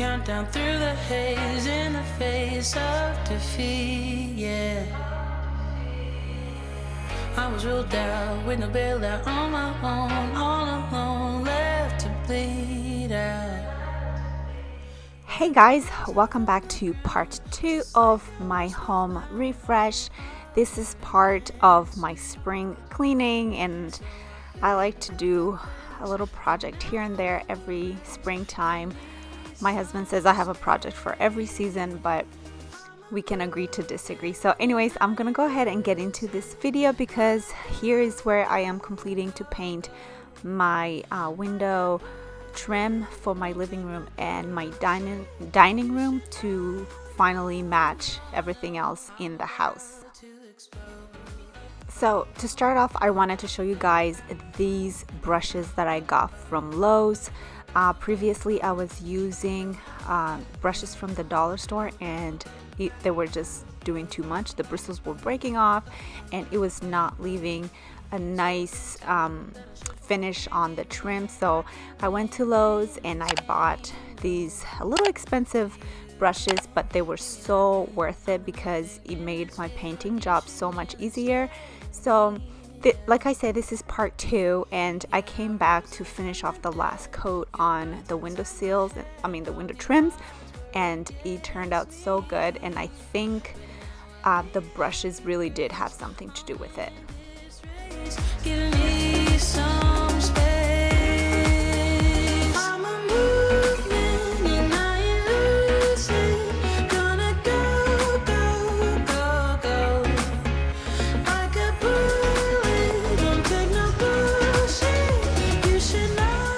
countdown through the haze in the face of defeat, yeah. I was ruled out with no bailout on my own, all alone, left to bleed out. Hey guys, welcome back to part 2 of my home refresh. This is part of my spring cleaning, and I like to do a little project here and there every springtime. My husband says I have a project for every season, but we can agree to disagree. So anyways, I'm gonna go ahead and get into this video because here is where I am completing to paint my window trim for my living room and my dining room to finally match everything else in the house. So to start off, I wanted to show you guys these brushes that I got from Lowe's. Previously I was using brushes from the dollar store, and they were just doing too much. The bristles were breaking off and it was not leaving a nice finish on the trim. So I went to Lowe's and I bought these a little expensive brushes, but they were so worth it because it made my painting job so much easier. So like I said, this is part 2, and I came back to finish off the last coat on the window sills, the window trims, and it turned out so good, and I think the brushes really did have something to do with it. Give me some space. I'm a movement and I ain't losing. Gonna go, go, go, go. Like a bullet, don't take no bullshit. You should know.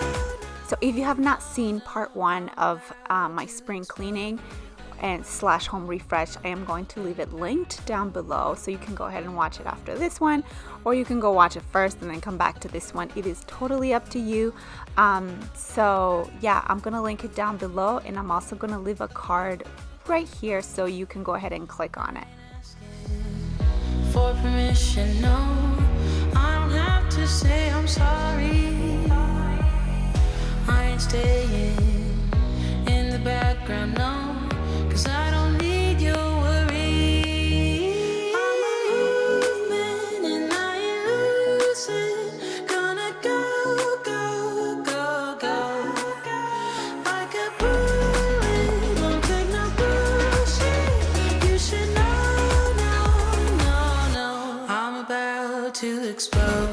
So if you have not seen part 1 of my spring cleaning and / home refresh, I am going to leave it linked down below, so you can go ahead and watch it after this one, or you can go watch it first and then come back to this one. It is totally up to you. So yeah, I'm gonna link it down below, and I'm also gonna leave a card right here so you can go ahead and click on it. For permission, no, I don't have to say I'm sorry. I ain't staying in the background, no. 'Cause I don't need your worry. I'm a movement and I ain't losing. Gonna go, go, go, go. Like a bullet, don't take no bullshit. You should know, no, no, no. I'm about to explode.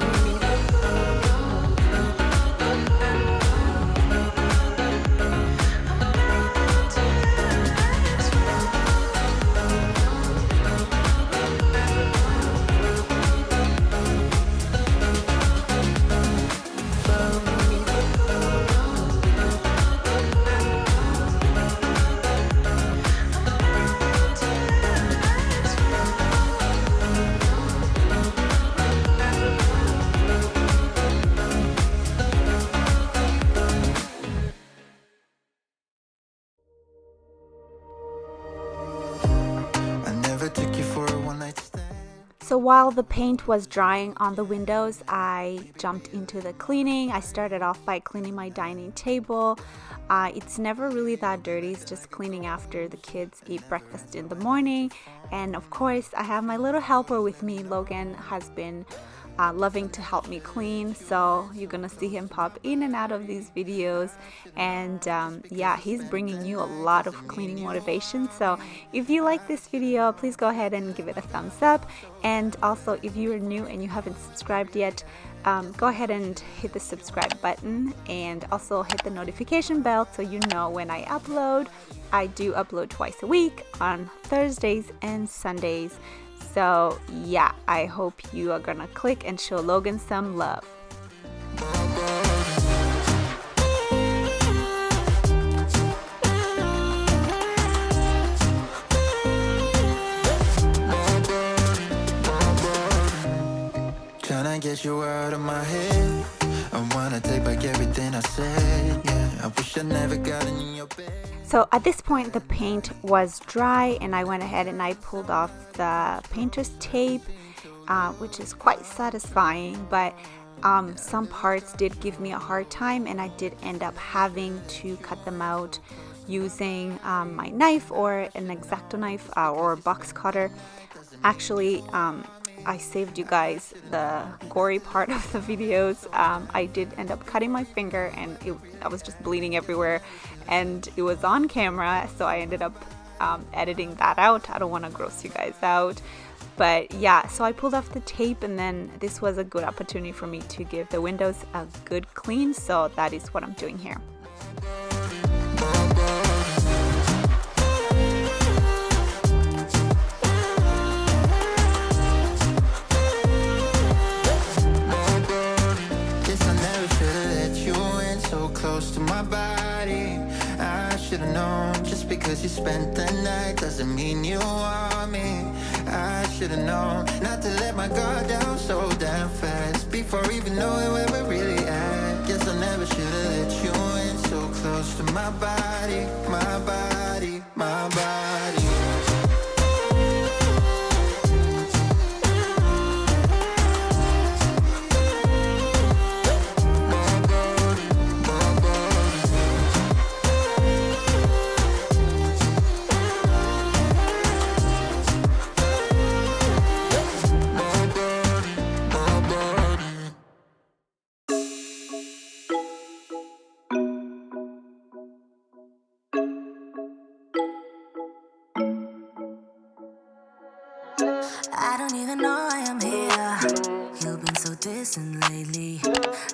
So while the paint was drying on the windows, I jumped into the cleaning. I started off by cleaning my dining table. It's never really that dirty. It's just cleaning after the kids eat breakfast in the morning. And of course, I have my little helper with me. Logan has been loving to help me clean, so you're gonna see him pop in and out of these videos, and yeah, he's bringing you a lot of cleaning motivation. So if you like this video, please go ahead and give it a thumbs up, and also if you are new and you haven't subscribed yet, go ahead and hit the subscribe button and also hit the notification bell so you know when I upload. I do upload twice a week on Thursdays and Sundays. So yeah, I hope you are gonna click and show Logan some love. Tryna get you out of my head. I wanna take back everything I said. Yeah, I wish I never got in your bed. So at this point the paint was dry, and I went ahead and I pulled off the painter's tape, which is quite satisfying, but some parts did give me a hard time, and I did end up having to cut them out using my knife or an X-Acto knife or a box cutter. Actually, I saved you guys the gory part of the videos. I did end up cutting my finger and I was just bleeding everywhere, and it was on camera, so I ended up editing that out. I don't want to gross you guys out. But yeah, so I pulled off the tape, and then this was a good opportunity for me to give the windows a good clean, so that is what I'm doing here. Guess I never should've let you in so close to my body. I should've known, just because you spent the night doesn't mean you want me. I should've known not to let my guard down so damn fast before even knowing where we're really at. Guess I never should've let you in so close to my body, my body, my body. I don't even know I am here. You've been so distant lately,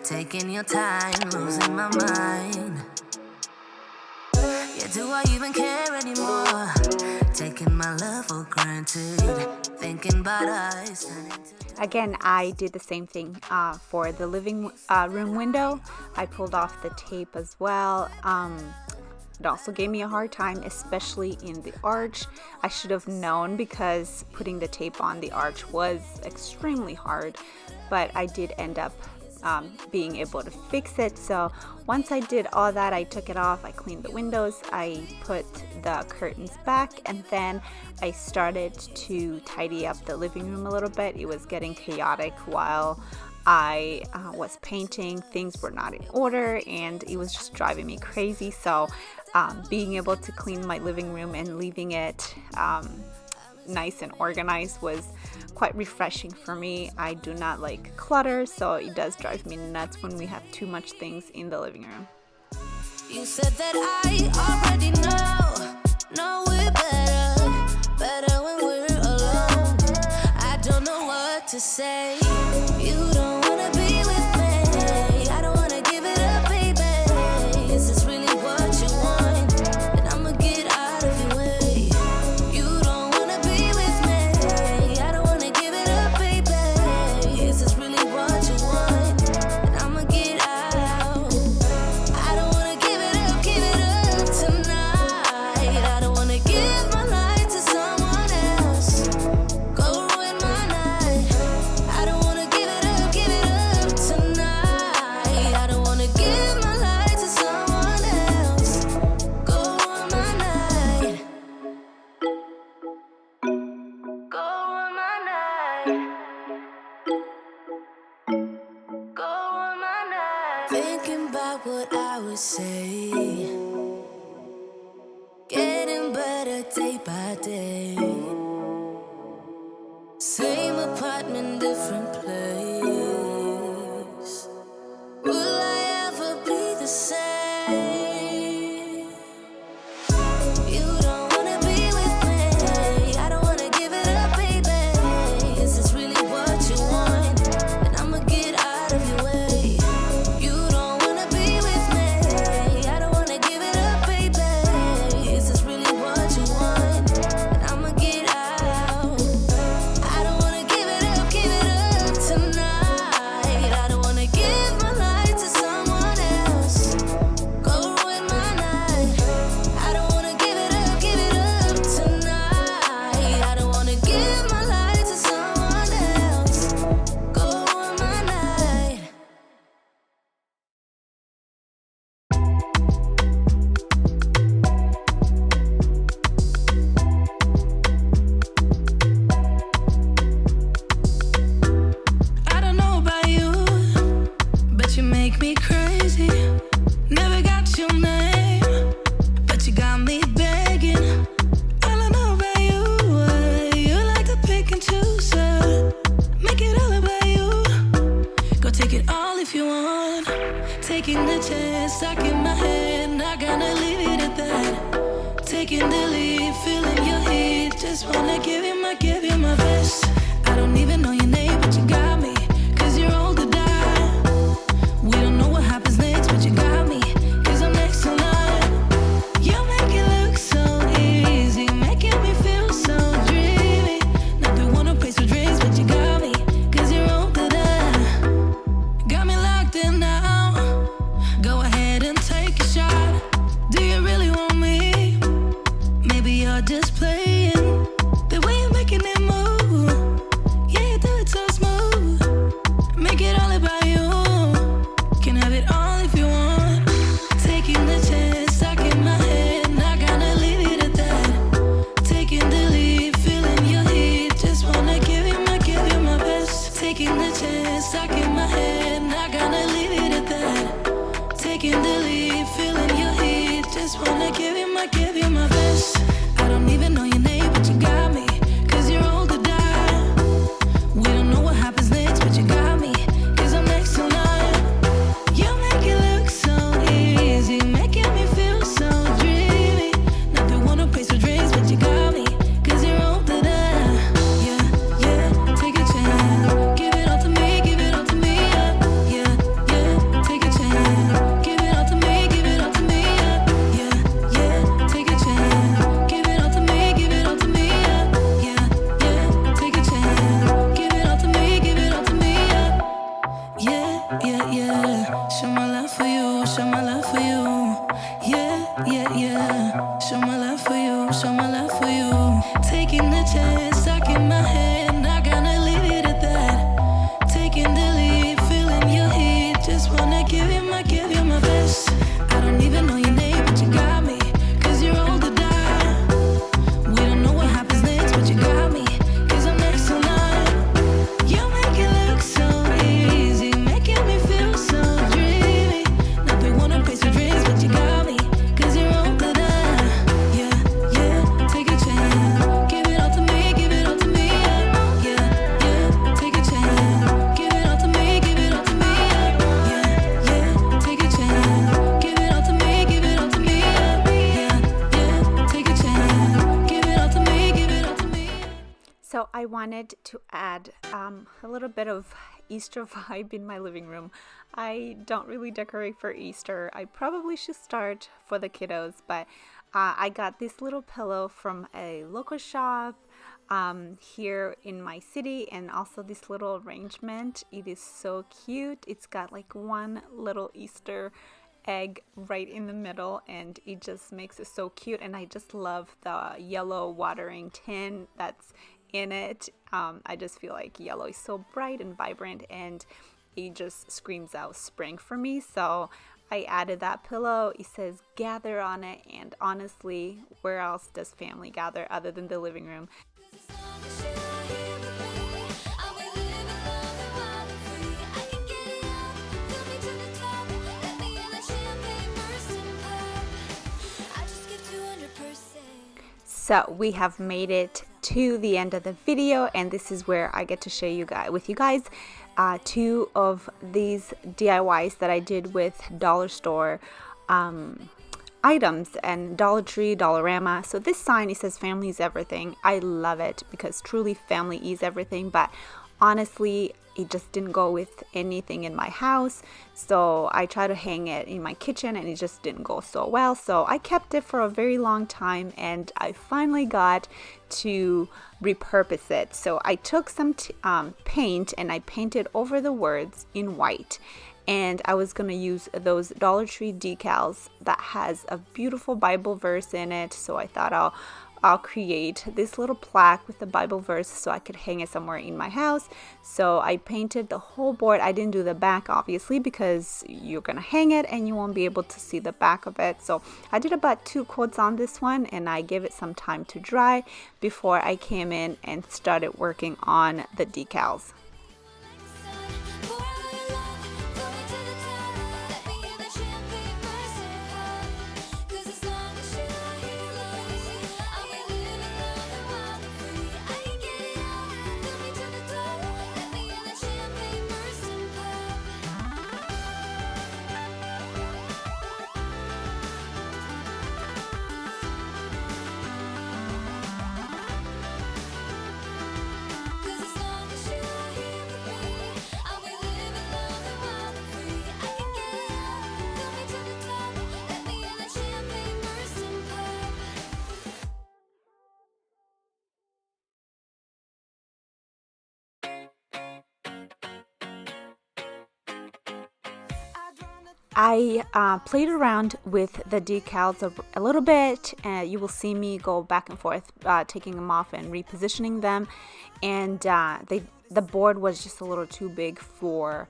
taking your time, losing my mind. Yeah, do I even care anymore? Taking my love for granted, thinking about us. Again, I did the same thing for the living room window. I pulled off the tape as well. It also gave me a hard time, especially in the arch. I should have known, because putting the tape on the arch was extremely hard, but I did end up being able to fix it. So once I did all that, I took it off, I cleaned the windows, I put the curtains back, and then I started to tidy up the living room a little bit. It was getting chaotic while I was painting. Things were not in order and it was just driving me crazy. So being able to clean my living room and leaving it nice and organized was quite refreshing for me. I do not like clutter, so it does drive me nuts when we have too much things in the living room. You said that I already know we're better when we're alone. I don't know what to say. You don't wanna be with me. I don't wanna give it up, baby. Is this really what you want? Then I'ma get out of your way. You don't wanna be with me. I don't wanna give it up, baby. Is this really what you want? Then I'ma get out. I don't wanna give it up tonight. I don't wanna give my life to someone else. Go ruin my night. I don't wanna give it up tonight. I don't wanna give my life to someone else. Go ruin my night. Go ruin my night. Go ruin my night. Thinking about what I would say. Getting better day by day. Same apartment, different place. Will I ever be the same? You don't wanna be with me. I don't wanna give it up, baby. Is this really what you want? Then I'ma get out of your way. You don't wanna be with me. I don't wanna give it all if you want. Taking the chance, stuck in my head, not gonna leave it at that. Taking the lead, feeling your heat, just wanna give you my best. I don't even know your name, but you got me, 'cause you're old to die. We don't know what happens next, but you got me, 'cause I'm next in line. You make it look so easy, making me feel so dreamy. Not the one who pays for drinks, but you got me, 'cause you're old to die. Got me locked in now. Go ahead and take a shot. Do you really want me? Maybe you're just playing. The way you're making it move, yeah, you do it so smooth. Make it all about you. Can have it all if you want. Taking the chance, stuck in my head, not gonna leave it at that. Taking the lead, feeling your heat, just wanna give you my best. Taking the chance, stuck in my head, not gonna leave it at that. Taking the lead, feeling your heat, just wanna give you my best. I don't even know your name, but you got me, 'cause you're old to die. We don't know what happens next, but you got me, 'cause I'm next in line. You make it look so easy, making me feel so dreamy. Not the one who pays for drinks, but you got me, 'cause you're old to die. Yeah, yeah, take a chance, give it all to me, give it all to me. Yeah, yeah, take a chance, give it all to me, give it all to me. Yeah, yeah, take a chance, give it all to me, give it all to me. Yeah, yeah, take a chance, give it all to me, give it all to me. Yeah, yeah, yeah. Show my love for you, show my love for you. Yeah, yeah, yeah. Show my love for you, show my love for you. Taking the chance, stuck in my head, not gonna leave it at that. Taking the lead, feeling your heat, just wanna give you my best. I don't even know your name, but you got me, 'cause you're old to die. We don't know what happens next, but you got me, 'cause I'm next in line. You make it look so easy, making me feel so dreamy. Not the one who pays for drinks, but you got me, 'cause you're old to die. Yeah, yeah, take a chance, give it all to me, give it all to me. Yeah, yeah, take a chance, give it all to me, give it all to me. Yeah, yeah, take a chance, give it all to me, give it all to me. Yeah, yeah, take a chance, give it all to me, give it all to me. So I wanted to add a little bit of Easter vibe in my living room. I don't really decorate for Easter. I probably should start for the kiddos, but I got this little pillow from a local shop here in my city, and also this little arrangement. It is so cute. It's got like one little Easter egg right in the middle, and it just makes it so cute. And I just love the yellow watering tin that's in it. I just feel like yellow is so bright and vibrant, and it just screams out spring for me. So I added that pillow. It says gather on it, and honestly, where else does family gather other than the living room? So we have made it to the end of the video, and this is where I get to share with you guys two of these DIYs that I did with dollar store items and Dollar Tree, Dollarama. So this sign, it says family is everything. I love it because truly family is everything, but honestly it just didn't go with anything in my house. So I tried to hang it in my kitchen and it just didn't go so well. So I kept it for a very long time, and I finally got to repurpose it. So I took some paint and I painted over the words in white, and I was gonna use those Dollar Tree decals that has a beautiful Bible verse in it. So I thought I'll create this little plaque with the Bible verse so I could hang it somewhere in my house. So I painted the whole board. I didn't do the back, obviously, because you're gonna hang it and you won't be able to see the back of it. So I did about 2 coats on this one, and I gave it some time to dry before I came in and started working on the decals. I played around with the decals a little bit. You will see me go back and forth, taking them off and repositioning them. And the board was just a little too big for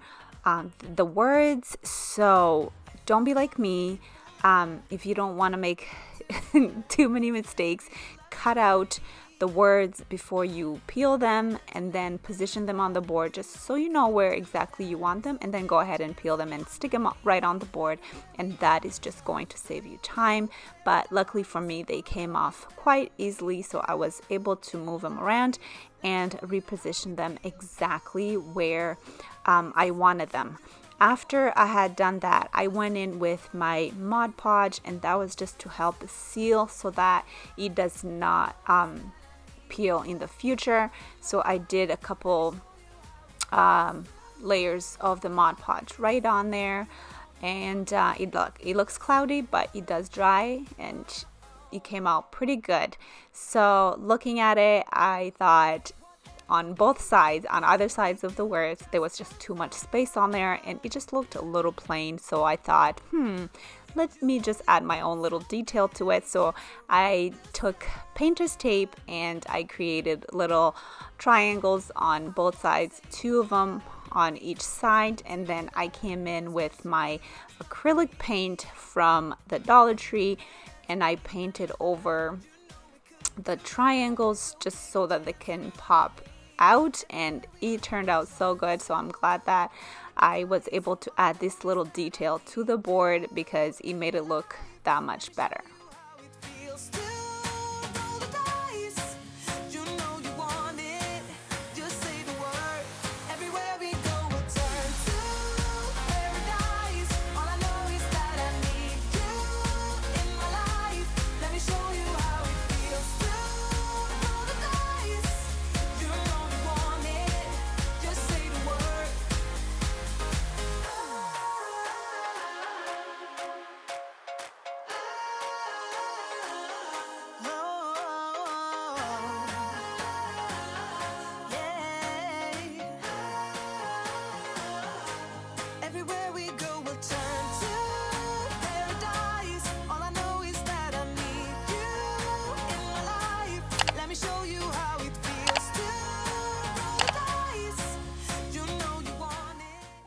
the words. So don't be like me. If you don't want to make too many mistakes, cut out the words before you peel them and then position them on the board just so you know where exactly you want them, and then go ahead and peel them and stick them right on the board, and that is just going to save you time. But luckily for me, they came off quite easily, so I was able to move them around and reposition them exactly where I wanted them. After I had done that, I went in with my Mod Podge, and that was just to help seal so that it does not peel in the future. So I did a couple layers of the Mod Podge right on there, and it looks cloudy, but it does dry, and it came out pretty good. So looking at it, I thought on both sides, on either sides of the words, there was just too much space on there, and it just looked a little plain. So I thought, let me just add my own little detail to it. So I took painter's tape and I created little triangles on both sides, 2 of them on each side, and then I came in with my acrylic paint from the Dollar Tree and I painted over the triangles just so that they can pop out, and it turned out so good. So I'm glad that I was able to add this little detail to the board because it made it look that much better.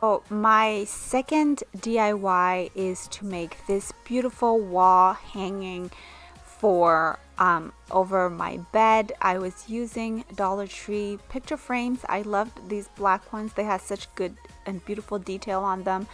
Oh, my second DIY is to make this beautiful wall hanging for over my bed. I was using Dollar Tree picture frames. I loved these black ones. They had such good and beautiful detail on them.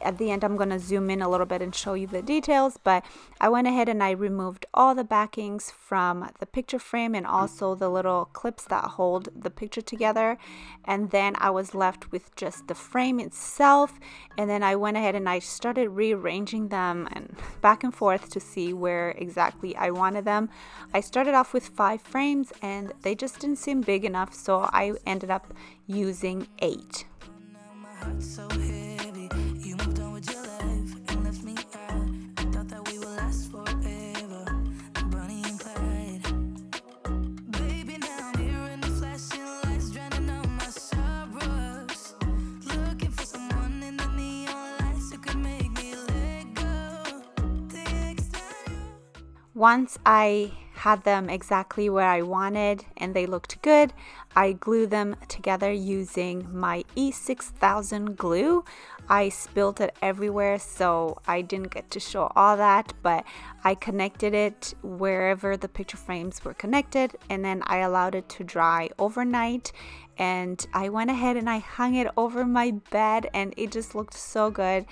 At the end, I'm going to zoom in a little bit and show you the details, but I went ahead and I removed all the backings from the picture frame and also the little clips that hold the picture together. And then I was left with just the frame itself. And then I went ahead and I started rearranging them and back and forth to see where exactly I wanted them. I started off with 5 frames and they just didn't seem big enough, so I ended up using 8. So heavy, you moved on with your life and left me out. I thought that we would last forever, Bonnie and Clyde. Baby, now I'm here in the flashing lights, drowning out my sorrows. Looking for someone in the neon lights who could make me let go. Once I had them exactly where I wanted and they looked good, I glued them together using my E6000 glue. I spilled it everywhere, so I didn't get to show all that, but I connected it wherever the picture frames were connected, and then I allowed it to dry overnight, and I went ahead and I hung it over my bed, and it just looked so good.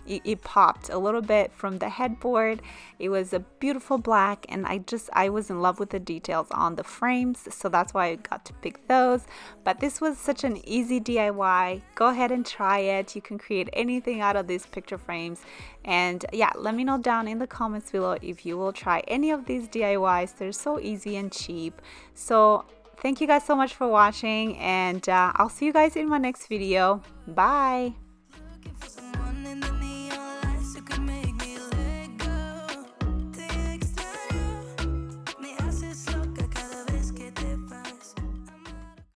It popped a little bit from the headboard. It was a beautiful black, and I was in love with the details on the frames, so that's why I got to pick those. But this was such an easy DIY. Go ahead and try it. You can create anything out of these picture frames. And yeah, let me know down in the comments below if you will try any of these DIYs. They're so easy and cheap. So thank you guys so much for watching, and I'll see you guys in my next video. Bye.